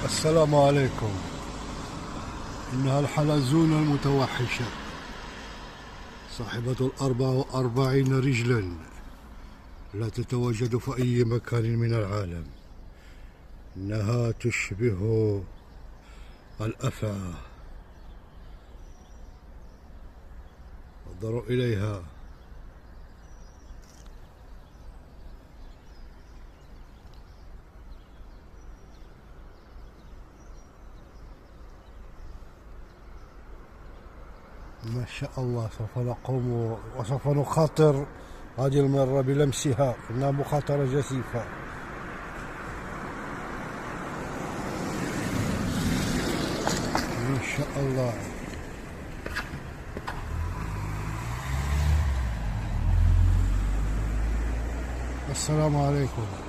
السلام عليكم. إنها الحلزون المتوحشة صاحبة 44 رجلا، لا تتواجد في أي مكان من العالم. إنها تشبه الأفعى. انظروا إليها. ما شاء الله. سوف نقوم وسوف نخاطر هذه المرة بلمسها، إنها مخاطرة جسيفة. ما شاء الله. السلام عليكم.